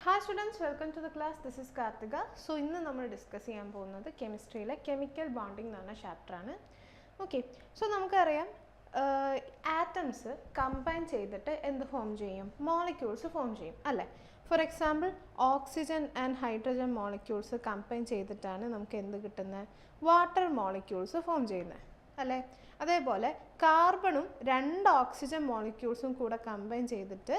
Hi students, welcome to the class. This is Karthika. So, ഇന്ന് നമ്മൾ discuss ചെയ്യാൻ പോകുന്നത് കെമിസ്ട്രിയിലെ കെമിക്കൽ ബോണ്ടിങ് എന്ന് പറഞ്ഞ ചാപ്റ്ററാണ്. ഓക്കെ, സോ നമുക്കറിയാം ആറ്റംസ് കമ്പൈൻ ചെയ്തിട്ട് എന്ത് ഫോം ചെയ്യും? മോളിക്യൂൾസ് ഫോം ചെയ്യും അല്ലേ? For example oxygen and hydrogen molecules combine ചെയ്തിട്ടാണ് നമുക്ക് എന്ത് കിട്ടുന്നത്? വാട്ടർ മോളിക്യൂൾസ് ഫോം ചെയ്യുന്നത് അല്ലേ? അതേപോലെ കാർബണും രണ്ട് ഓക്സിജൻ മോളിക്യൂൾസും കൂടെ കമ്പൈൻ ചെയ്തിട്ട്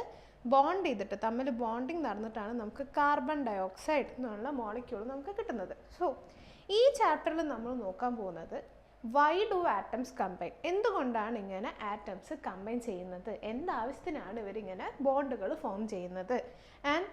ബോണ്ട് ചെയ്തിട്ട് തമ്മിൽ ബോണ്ടിങ് നടന്നിട്ടാണ് നമുക്ക് കാർബൺ ഡയോക്സൈഡ് എന്നുള്ള മോളിക്യൂൾ നമുക്ക് കിട്ടുന്നത്. സോ ഈ ചാപ്റ്ററിൽ നമ്മൾ നോക്കാൻ പോകുന്നത് വൈ ഡു ആറ്റംസ് കമ്പൈൻ, എന്തുകൊണ്ടാണ് ഇങ്ങനെ ആറ്റംസ് കമ്പൈൻ ചെയ്യുന്നത്, എന്താവശ്യത്തിനാണ് ഇവരിങ്ങനെ ബോണ്ടുകൾ ഫോം ചെയ്യുന്നത്, and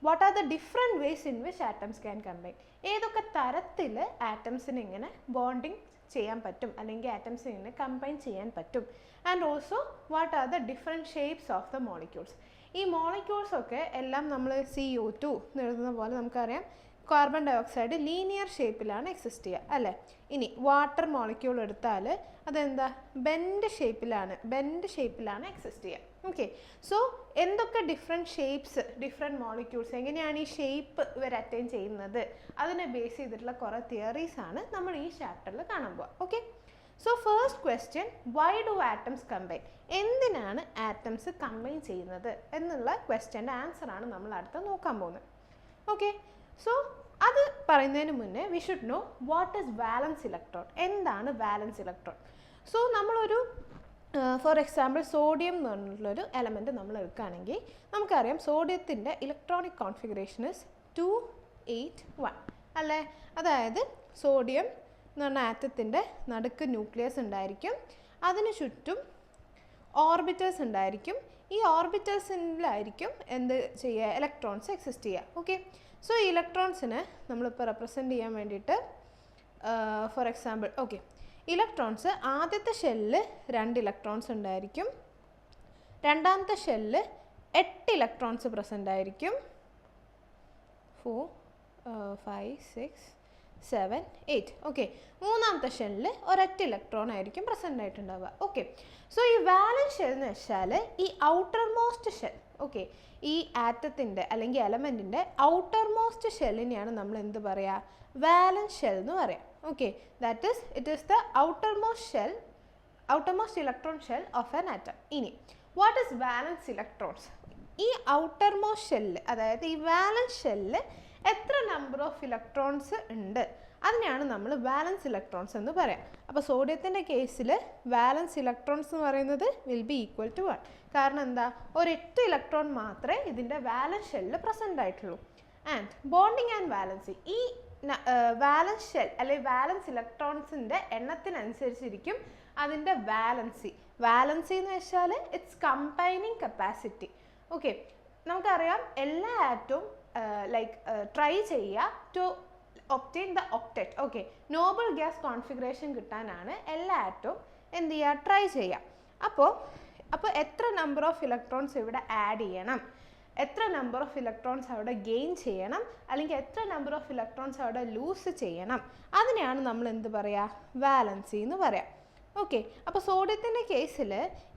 what are the different ways in which atoms can combine, ഏതൊക്കെ തരത്തിൽ ആറ്റംസിന് ഇങ്ങനെ ബോണ്ടിങ് ചെയ്യാൻ പറ്റും അല്ലെങ്കിൽ ആറ്റംസിന് ഇങ്ങനെ കമ്പൈൻ ചെയ്യാൻ പറ്റും, and also what are the different shapes of the molecules. ഈ മോളിക്യൂൾസൊക്കെ എല്ലാം നമ്മൾ CO2 എന്ന് എഴുതുന്ന പോലെ നമുക്കറിയാം കാർബൺ ഡയോക്സൈഡ് ലീനിയർ ഷേപ്പിലാണ് എക്സിസ്റ്റ് ചെയ്യുക അല്ലേ? ഇനി വാട്ടർ മോളിക്യൂൾ എടുത്താൽ അതെന്താ ബെൻഡ് ഷേപ്പിലാണ് എക്സിസ്റ്റ് ചെയ്യുക. ഓക്കെ, സോ എന്തൊക്കെ ഡിഫറെൻറ്റ് ഷേപ്സ്, ഡിഫറെൻറ്റ് മോളിക്യൂൾസ് എങ്ങനെയാണ് ഈ ഷേപ്പ് ഇവർ അറ്റൈൻ ചെയ്യുന്നത്, അതിനെ ബേസ് ചെയ്തിട്ടുള്ള കുറേ തിയറീസാണ് നമ്മൾ ഈ ചാപ്റ്ററിൽ കാണാൻ പോകുക. Okay, so first question, why do atoms combine, എന്തിനാണ് ആറ്റംസ് കമ്പൈൻ ചെയ്യുന്നത് എന്നുള്ള ക്വസ്റ്റ്യൻ്റെ ആൻസറാണ് നമ്മൾ അടുത്ത് നോക്കാൻ പോകുന്നത്. ഓക്കെ, സോ അത് പറയുന്നതിന് മുന്നേ we should know what is വാലൻസ് electron, എന്താണ് വാലൻസ് ഇലക്ട്രോൺ. സോ നമ്മളൊരു ഫോർ എക്സാമ്പിൾ സോഡിയം എന്ന് പറഞ്ഞിട്ടുള്ളൊരു എലമെൻറ്റ് നമ്മൾ എടുക്കുകയാണെങ്കിൽ നമുക്കറിയാം സോഡിയത്തിൻ്റെ ഇലക്ട്രോണിക് കോൺഫിഗറേഷൻ ഇസ് 281 അല്ലേ? അതായത് സോഡിയം എന്ന് പറഞ്ഞ ആറ്റത്തിൻ്റെ നടുക്ക് ന്യൂക്ലിയസ് ഉണ്ടായിരിക്കും, അതിന് ചുറ്റും ഓർബിറ്റൽസ് ഉണ്ടായിരിക്കും, ഈ ഓർബിറ്റൽസിലായിരിക്കും എന്ത് ചെയ്യുക, ഇലക്ട്രോൺസ് എക്സിസ്റ്റ് ചെയ്യുക. ഓക്കെ, സോ ഈ ഇലക്ട്രോൺസിനെ നമ്മളിപ്പോൾ റെപ്രസെൻ്റ് ചെയ്യാൻ വേണ്ടിയിട്ട് ഫോർ എക്സാമ്പിൾ ഓക്കെ ഇലക്ട്രോൺസ് ആദ്യത്തെ ഷെല്ലിൽ 2 ഇലക്ട്രോൺസ് ഉണ്ടായിരിക്കും, രണ്ടാമത്തെ ഷെല്ലിൽ 8 ഇലക്ട്രോൺസ് പ്രസൻ്റ് ആയിരിക്കും, 4 5 6 7 8 ഓക്കെ, മൂന്നാമത്തെ ഷെല്ലിൽ ഒരൊറ്റ ഇലക്ട്രോൺ ആയിരിക്കും പ്രസൻ്റ് ആയിട്ടുണ്ടാവുക. ഓക്കെ, സോ ഈ വാലൻസ് ഷെൽ എന്ന് വെച്ചാൽ ഈ ഔട്ടർ മോസ്റ്റ് ഷെൽ, ഓക്കെ, ഈ ആറ്റത്തിൻ്റെ അല്ലെങ്കിൽ എലമെൻറ്റിൻ്റെ ഔട്ടർ മോസ്റ്റ് ഷെല്ലിനെയാണ് നമ്മൾ എന്ത് പറയുക, വാലൻസ് ഷെൽ എന്ന് പറയാം. Okay, that is it is the outermost electron shell of an atom. ഇനി വാട്ട് ഈസ് വാലൻസ് ഇലക്ട്രോൺസ്? ഈ ഔട്ടർമോസ്റ്റ് ഷെല്ല്, അതായത് ഈ വാലൻസ് ഷെല്ലിൽ എത്ര നമ്പർ ഓഫ് ഇലക്ട്രോൺസ് ഉണ്ട് അതിനെയാണ് നമ്മൾ വാലൻസ് ഇലക്ട്രോൺസ് എന്ന് പറയാം. അപ്പോൾ സോഡിയത്തിൻ്റെ കേസിൽ വാലൻസ് ഇലക്ട്രോൺസ് എന്ന് പറയുന്നത് വിൽ ബി ഈക്വൽ ടു 1. കാരണം എന്താ, ഒരു 8 ഇലക്ട്രോൺ മാത്രമേ ഇതിൻ്റെ വാലൻസ് ഷെല്ലിൽ പ്രസൻ്റ് ആയിട്ടുള്ളൂ. ആൻഡ് ബോണ്ടിങ് ആൻഡ് വാലൻസി, ഈ വാലൻസ് ഷെൽ അല്ലെങ്കിൽ വാലൻസ് ഇലക്ട്രോൺസിൻ്റെ എണ്ണത്തിനനുസരിച്ചിരിക്കും അതിൻ്റെ വാലൻസി എന്ന് വെച്ചാൽ ഇറ്റ്സ് കമ്പൈനിങ് കപ്പാസിറ്റി. ഓക്കെ, നമുക്കറിയാം എല്ലാ ആറ്റവും ട്രൈ ചെയ്യുക to obtain the octet. Okay, noble gas configuration കിട്ടാനാണ് എല്ലാ ആറ്റവും എന്ത് ചെയ്യുക, ട്രൈ ചെയ്യുക. അപ്പോൾ എത്ര നമ്പർ ഓഫ് ഇലക്ട്രോൺസ് ഇവിടെ ആഡ് ചെയ്യണം, എത്ര നമ്പർ ഓഫ് ഇലക്ട്രോൺസ് അവിടെ ഗെയിൻ ചെയ്യണം, അല്ലെങ്കിൽ എത്ര നമ്പർ ഓഫ് ഇലക്ട്രോൺസ് അവിടെ ലൂസ് ചെയ്യണം, അതിനെയാണ് നമ്മൾ എന്ത് പറയുക, വാലൻസി എന്ന് പറയാം. ഓക്കെ, അപ്പോൾ സോഡിയത്തിൻ്റെ കേസിൽ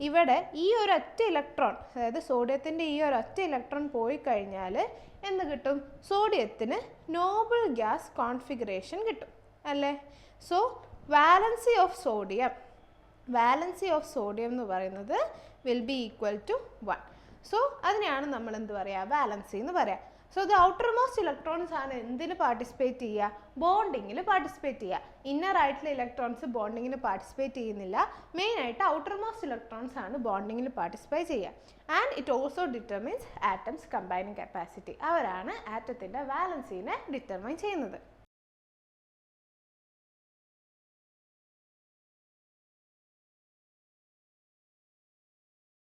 ഇവിടെ ഈ ഒരൊറ്റ ഇലക്ട്രോൺ, അതായത് സോഡിയത്തിൻ്റെ ഈ ഒരൊറ്റ ഇലക്ട്രോൺ പോയി കഴിഞ്ഞാൽ എന്ത് കിട്ടും, സോഡിയത്തിന് നോബിൾ ഗ്യാസ് കോൺഫിഗറേഷൻ കിട്ടും അല്ലേ? സോ വാലൻസി ഓഫ് സോഡിയം എന്ന് പറയുന്നത് will be equal to 1. So അതിനെയാണ് നമ്മൾ എന്ത് പറയുക, വാലൻസി എന്ന് പറയാം. So the outermost electrons ആണ് എന്തിന് പാർട്ടിസിപ്പേറ്റ് ചെയ്യുക, ബോണ്ടിങ്ങിൽ പാർട്ടിസിപ്പേറ്റ് ചെയ്യുക. ഇന്നർ ആയിട്ടുള്ള ഇലക്ട്രോൺസ് ബോണ്ടിങ്ങിന് പാർട്ടിസിപ്പേറ്റ് ചെയ്യുന്നില്ല, മെയിനായിട്ട് ഔട്ടർ മോസ്റ്റ് ഇലക്ട്രോൺസ് ആണ് ബോണ്ടിങ്ങിൽ പാർട്ടിസിപ്പേറ്റ് ചെയ്യുക. And it also determines atoms combining capacity, അവരാണ് ആറ്റത്തിൻ്റെ വാലൻസിനെ ഡിറ്റർമൈൻ ചെയ്യുന്നത്.